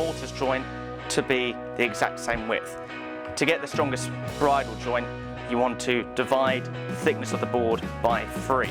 mortise joint to be the exact same width. To get the strongest bridle joint, you want to divide the thickness of the board by 3.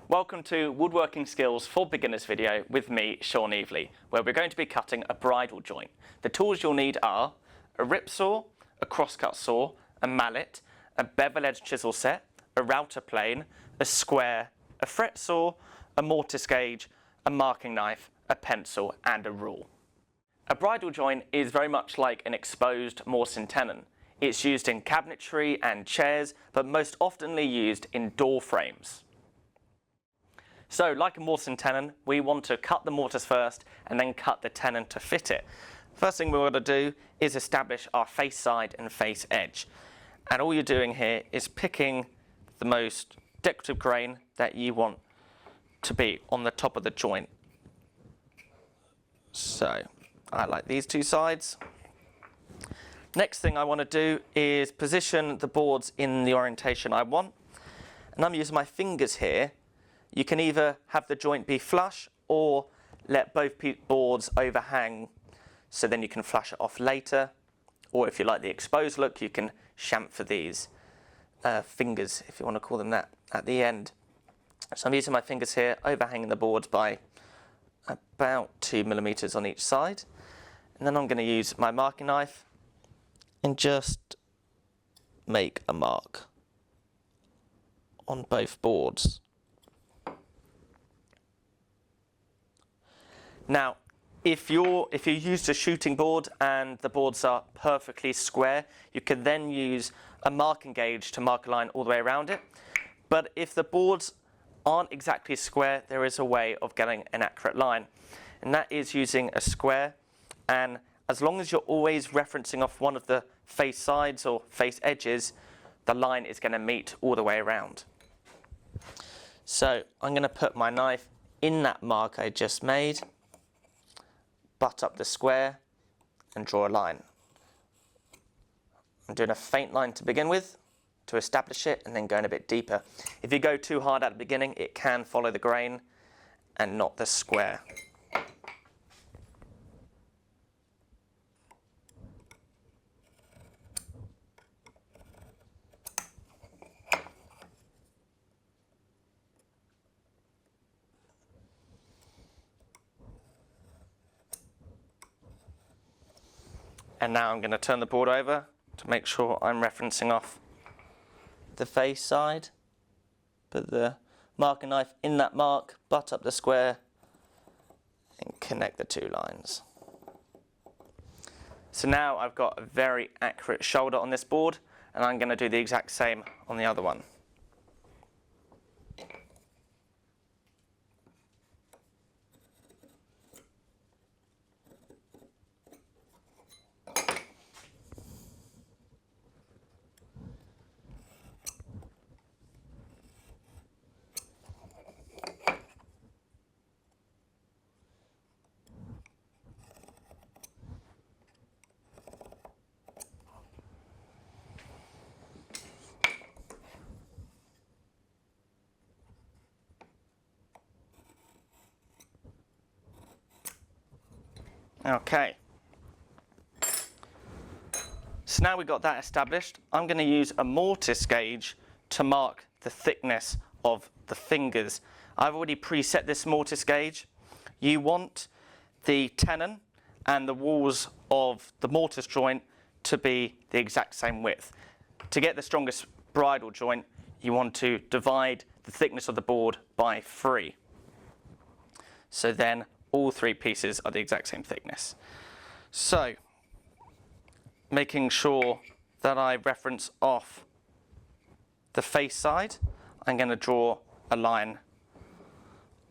Welcome to Woodworking Skills for Beginners video with me, Sean Evelegh, where we're going to be cutting a bridle joint. The tools you'll need are a rip saw, a crosscut saw, a mallet, a bevel edge chisel set, a router plane, a square, a fret saw, a mortise gauge, a marking knife, a pencil and a rule. A bridle joint is very much like an exposed mortise tenon. It's used in cabinetry and chairs, but most oftenly used in door frames. So, like a mortise tenon, we want to cut the mortise first and then cut the tenon to fit it. First thing we want to do is establish our face side and face edge. And all you're doing here is picking the most decorative grain that you want to be on the top of the joint. So, I like these two sides. Next thing I want to do is position the boards in the orientation I want. And I'm using my fingers here. You can either have the joint be flush or let both boards overhang so then you can flush it off later. Or if you like the exposed look, you can chamfer these fingers, if you want to call them that, at the end. So I'm using my fingers here, overhanging the boards by about 2 millimeters on each side. And then I'm going to use my marking knife and just make a mark on both boards. Now, if you used a shooting board and the boards are perfectly square, you can then use a marking gauge to mark a line all the way around it. But if the boards aren't exactly square, there is a way of getting an accurate line. And that is using a square. And as long as you're always referencing off one of the face sides or face edges, the line is going to meet all the way around. So I'm going to put my knife in that mark I just made, butt up the square and draw a line. I'm doing a faint line to begin with to establish it and then going a bit deeper. If you go too hard at the beginning, it can follow the grain and not the square. And now I'm going to turn the board over to make sure I'm referencing off the face side. Put the marking knife in that mark, butt up the square, and connect the two lines. So now I've got a very accurate shoulder on this board, and I'm going to do the exact same on the other one. Okay, so now we've got that established, I'm going to use a mortise gauge to mark the thickness of the fingers. I've already preset this mortise gauge. You want the tenon and the walls of the mortise joint to be the exact same width. To get the strongest bridle joint, you want to divide the thickness of the board by 3. So then all 3 pieces are the exact same thickness. So, making sure that I reference off the face side, I'm going to draw a line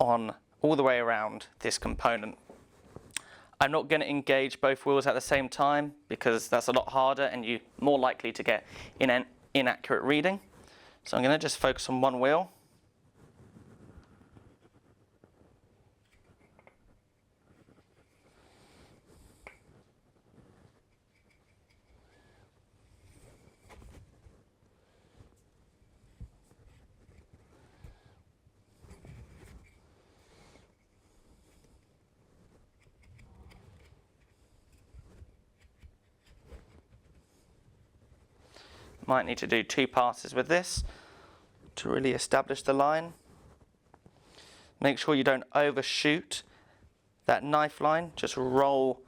on all the way around this component. I'm not going to engage both wheels at the same time because that's a lot harder and you're more likely to get an inaccurate reading. So I'm going to just focus on one wheel. Might need to do 2 passes with this to really establish the line. Make sure you don't overshoot that knife line, just roll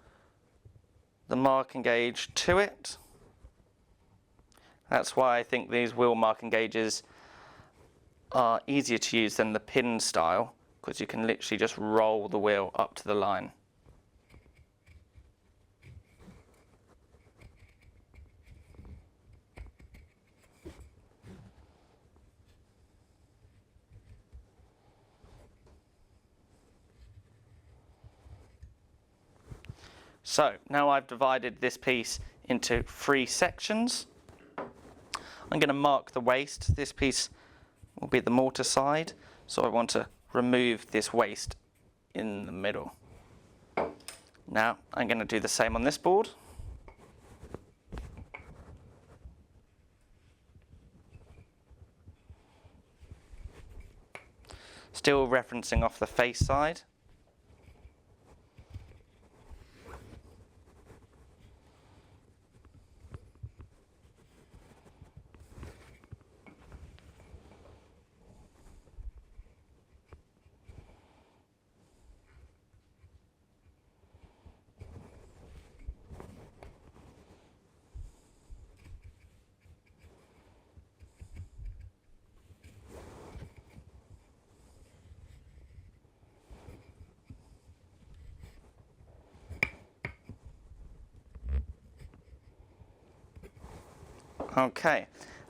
the marking gauge to it. That's why I think these wheel marking gauges are easier to use than the pin style, because you can literally just roll the wheel up to the line. So now I've divided this piece into 3 sections. I'm going to mark the waist. This piece will be the mortar side, so I want to remove this waist in the middle. Now I'm going to do the same on this board. Still referencing off the face side. Okay,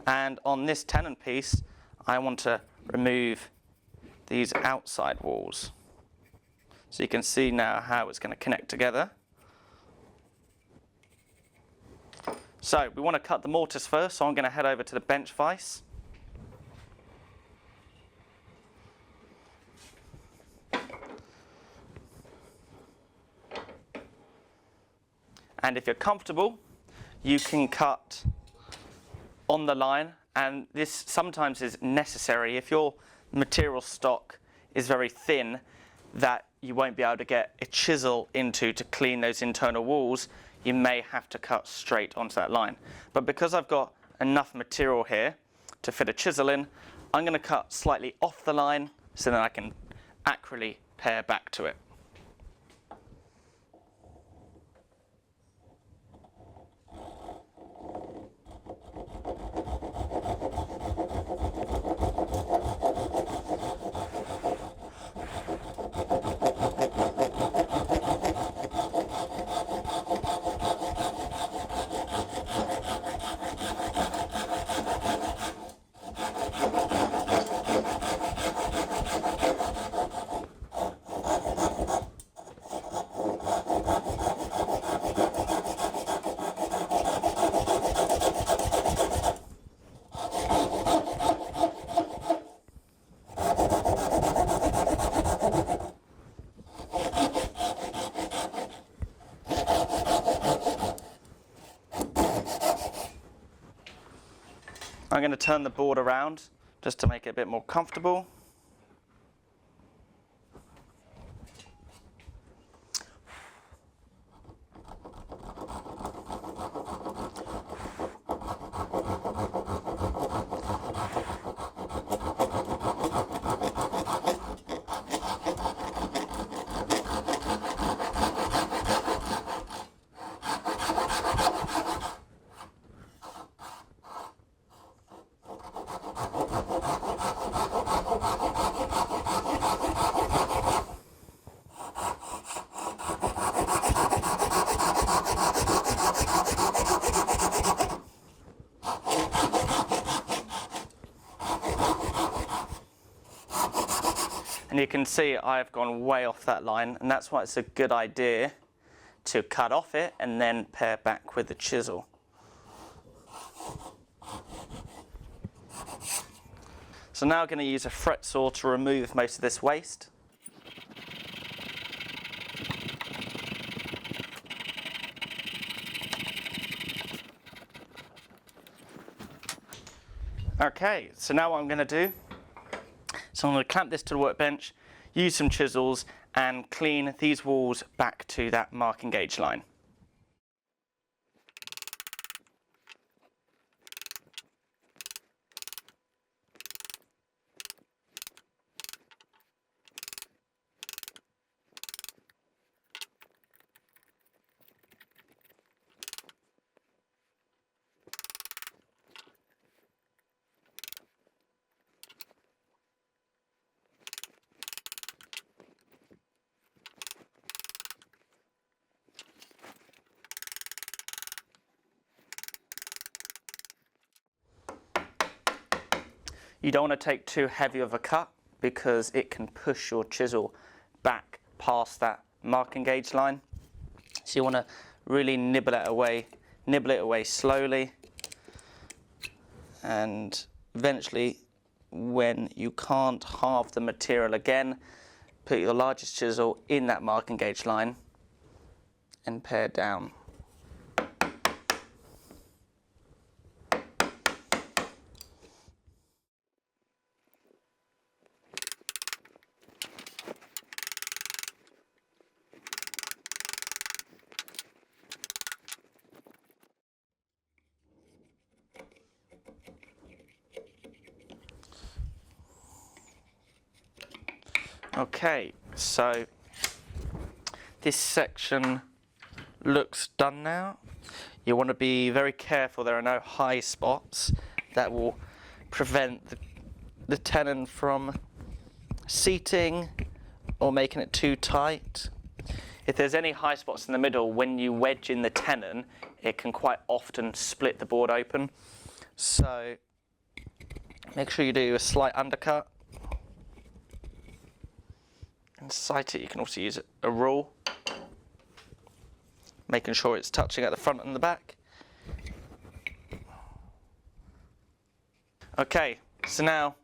and on this tenon piece, I want to remove these outside walls. So you can see now how it's going to connect together. So we want to cut the mortise first, so I'm going to head over to the bench vise. And if you're comfortable, you can cut on the line, and this sometimes is necessary if your material stock is very thin that you won't be able to get a chisel into to clean those internal walls. You may have to cut straight onto that line. But because I've got enough material here to fit a chisel in, I'm going to cut slightly off the line so that I can accurately pare back to it. I'm going to turn the board around just to make it a bit more comfortable. And you can see I've gone way off that line, and that's why it's a good idea to cut off it and then pare back with the chisel. So now I'm going to use a fret saw to remove most of this waste. Okay, so now what I'm going to do, so I'm going to clamp this to the workbench, use some chisels and clean these walls back to that marking gauge line. You don't want to take too heavy of a cut because it can push your chisel back past that marking gauge line. So you want to really nibble it away slowly, and eventually, when you can't halve the material again, put your largest chisel in that marking gauge line and pare down. Okay, so this section looks done now. You want to be very careful there are no high spots that will prevent the tenon from seating or making it too tight. If there's any high spots in the middle, when you wedge in the tenon, it can quite often split the board open. So make sure you do a slight undercut. And sight it. You can also use a rule, making sure it's touching at the front and the back. Okay, so now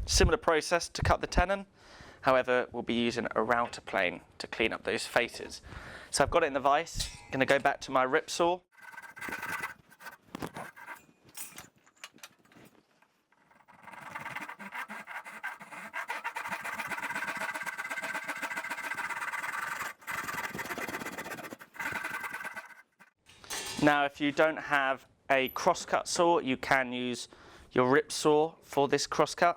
similar process to cut the tenon. However, we'll be using a router plane to clean up those faces. So I've got it in the vise. I'm going to go back to my rip saw. Now, if you don't have a crosscut saw, you can use your rip saw for this crosscut.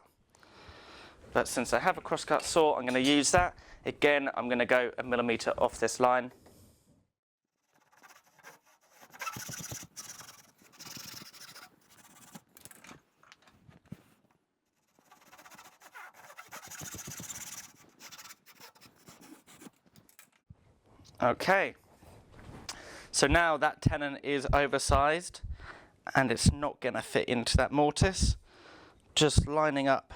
But since I have a crosscut saw, I'm going to use that. Again, I'm going to go 1 millimeter off this line. Okay. So now that tenon is oversized and it's not going to fit into that mortise. Just lining up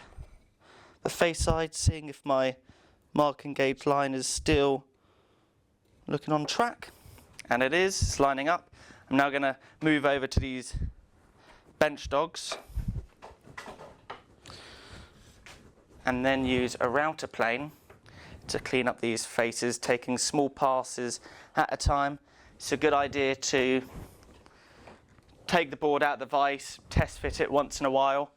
the face side, seeing if my marking gauge line is still looking on track. And it is, it's lining up. I'm now going to move over to these bench dogs and then use a router plane to clean up these faces, taking small passes at a time. It's a good idea to take the board out of the vise, test fit it once in a while,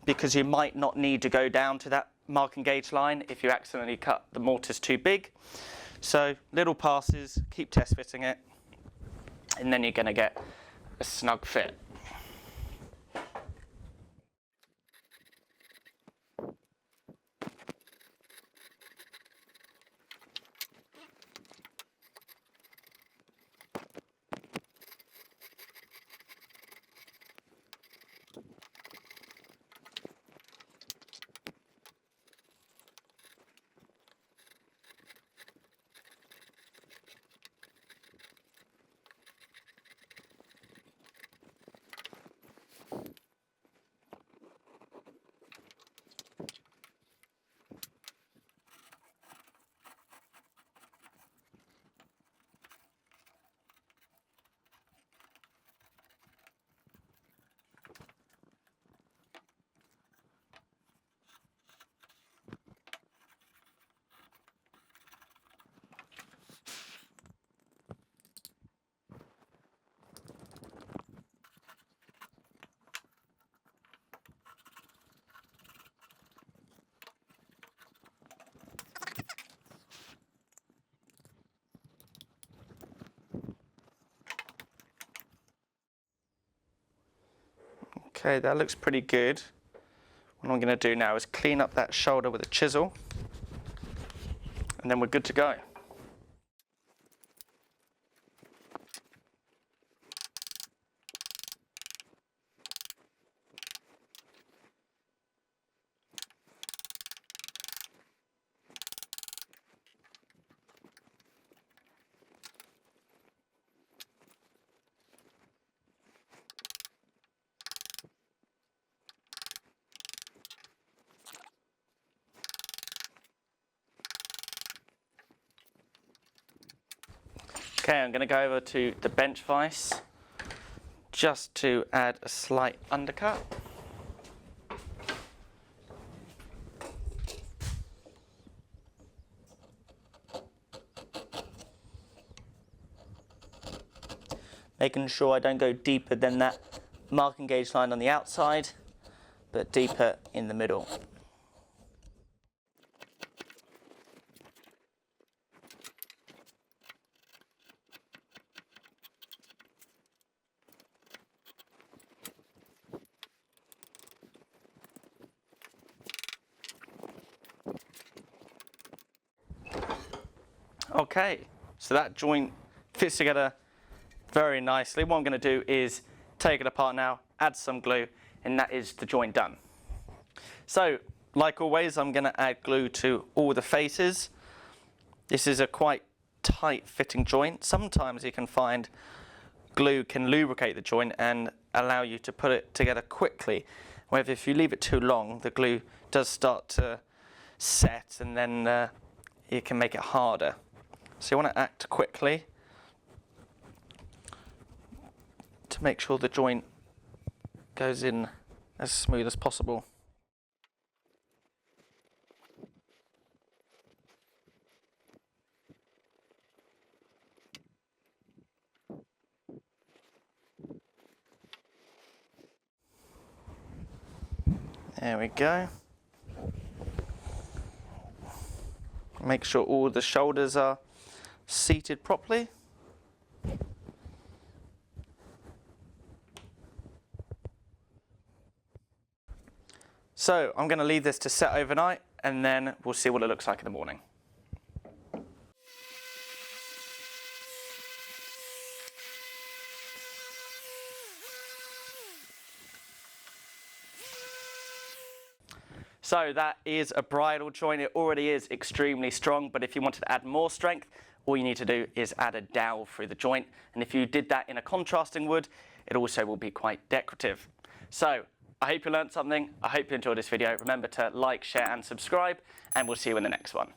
because you might not need to go down to that marking gauge line if you accidentally cut the mortise too big. So little passes, keep test fitting it, and then you're going to get a snug fit. Okay, that looks pretty good. What I'm going to do now is clean up that shoulder with a chisel, and then we're good to go. Okay, I'm going to go over to the bench vise just to add a slight undercut. Making sure I don't go deeper than that marking gauge line on the outside, but deeper in the middle. Okay, so that joint fits together very nicely. What I'm going to do is take it apart now, add some glue, and that is the joint done. So, like always, I'm going to add glue to all the faces. This is a quite tight fitting joint. Sometimes you can find glue can lubricate the joint and allow you to put it together quickly. However, if you leave it too long, the glue does start to set and then it can make it harder. So you want to act quickly to make sure the joint goes in as smooth as possible. There we go. Make sure all the shoulders are seated properly. So I'm going to leave this to set overnight and then we'll see what it looks like in the morning. So that is a bridle joint. It already is extremely strong, but if you wanted to add more strength, all you need to do is add a dowel through the joint. And if you did that in a contrasting wood, it also will be quite decorative. So I hope you learned something. I hope you enjoyed this video. Remember to like, share and subscribe, and we'll see you in the next one.